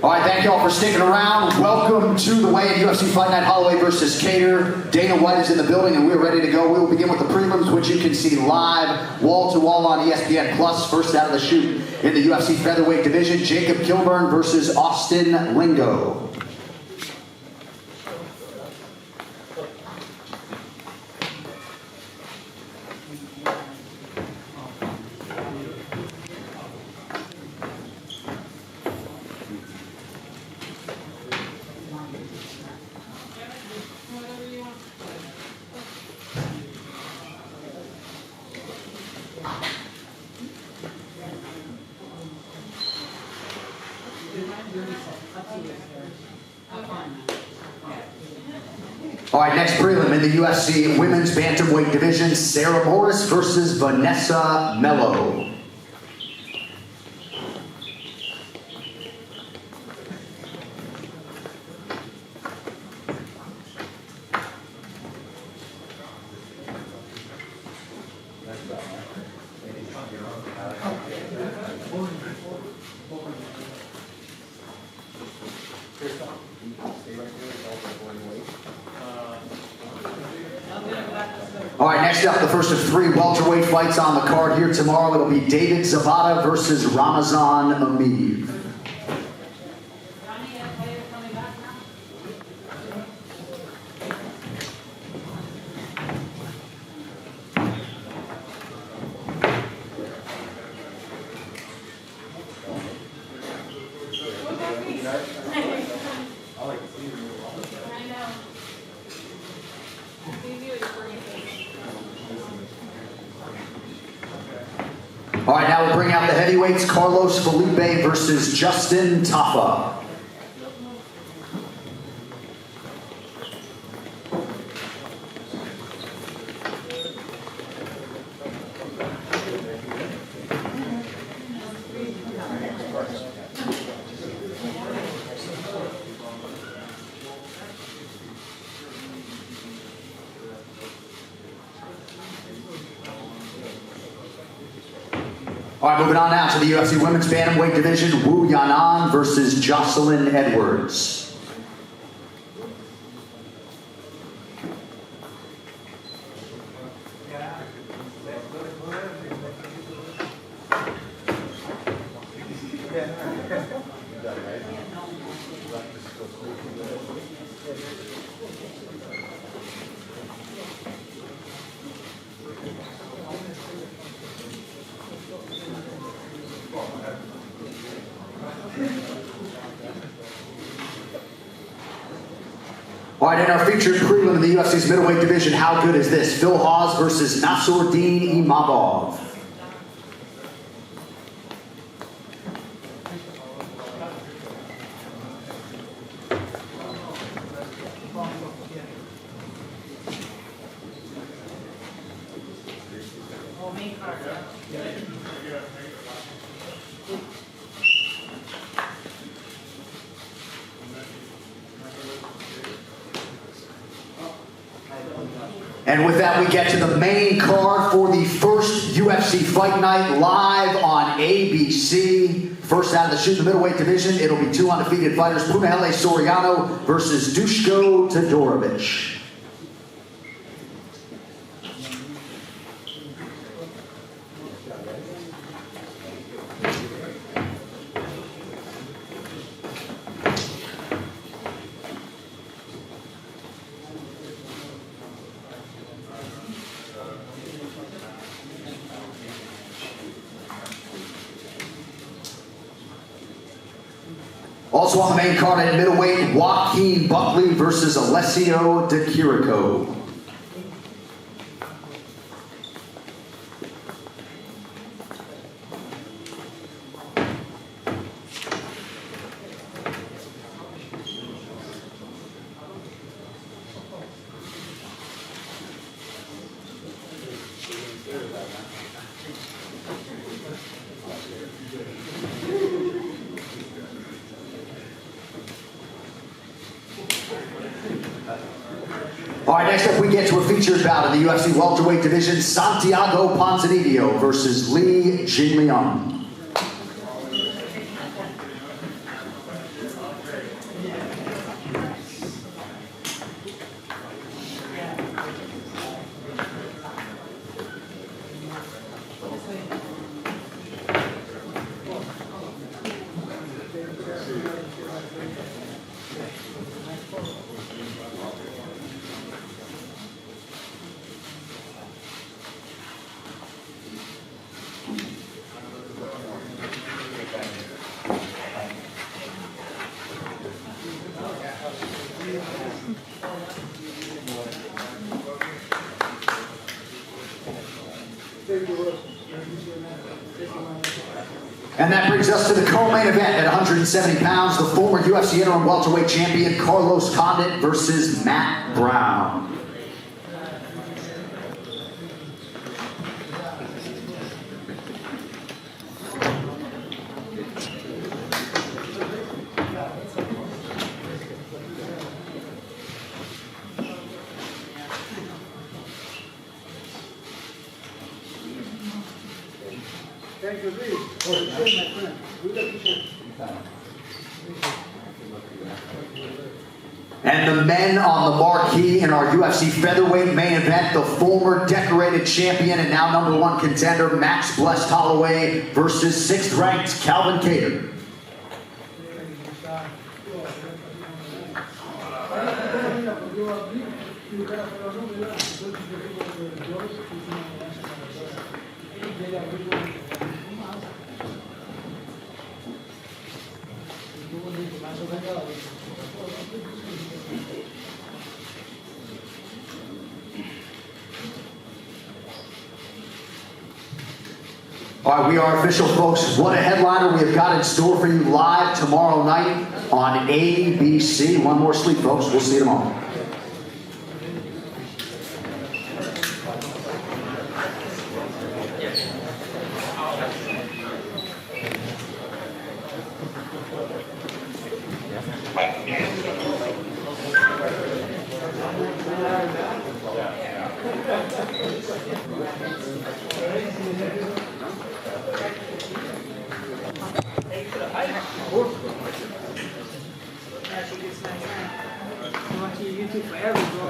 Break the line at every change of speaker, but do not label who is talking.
All right, thank you all for sticking around. Welcome to the weigh-in UFC Fight Night, Holloway versus Kattar. Dana White is in the building, and we're ready to go. We will begin with the prelims, which you can see live, wall-to-wall on ESPN+. First out of the chute in the UFC featherweight division, Jacob Kilburn versus Austin Lingo. All right, next prelim in the UFC women's bantamweight division, Sarah Morris versus Vanessa Mello. All right, next up, the first of three welterweight fights on the card here tomorrow. It'll be David Zavada versus Ramazan Ameev. All right, now we'll bring out the heavyweights, Carlos Felipe versus Justin Tafa. All right, moving on now to the UFC Women's Bantamweight Division, Wu Yanan versus Jocelyn Edwards. All right, in our featured prelim in the UFC's middleweight division, how good is this? Phil Hawes versus Nassourdine Imavov. And with that, we get to the main card for the first UFC Fight Night live on ABC. First out of the chute in the middleweight division, it'll be two undefeated fighters, Punahele Soriano versus Dushko Todorovic. Also on the main card at middleweight, Joaquin Buckley versus Alessio Di Chirico. All right, next up we get to a featured bout in the UFC welterweight division, Santiago Ponzinibbio versus Li Jinliang. And that brings us to the co-main event at 170 pounds, the former UFC interim welterweight champion Carlos Condit versus Matt Brown.
Thank you, Lee. My friend.
And the men on the marquee in our UFC featherweight main event, the former decorated champion and now #1 contender Max Blessed Holloway versus 6th ranked Calvin Kattar. All right, we are official, folks. What a headliner we have got in store for you live tomorrow night on ABC. One more sleep, folks. We'll see you tomorrow.
Watching YouTube forever, bro.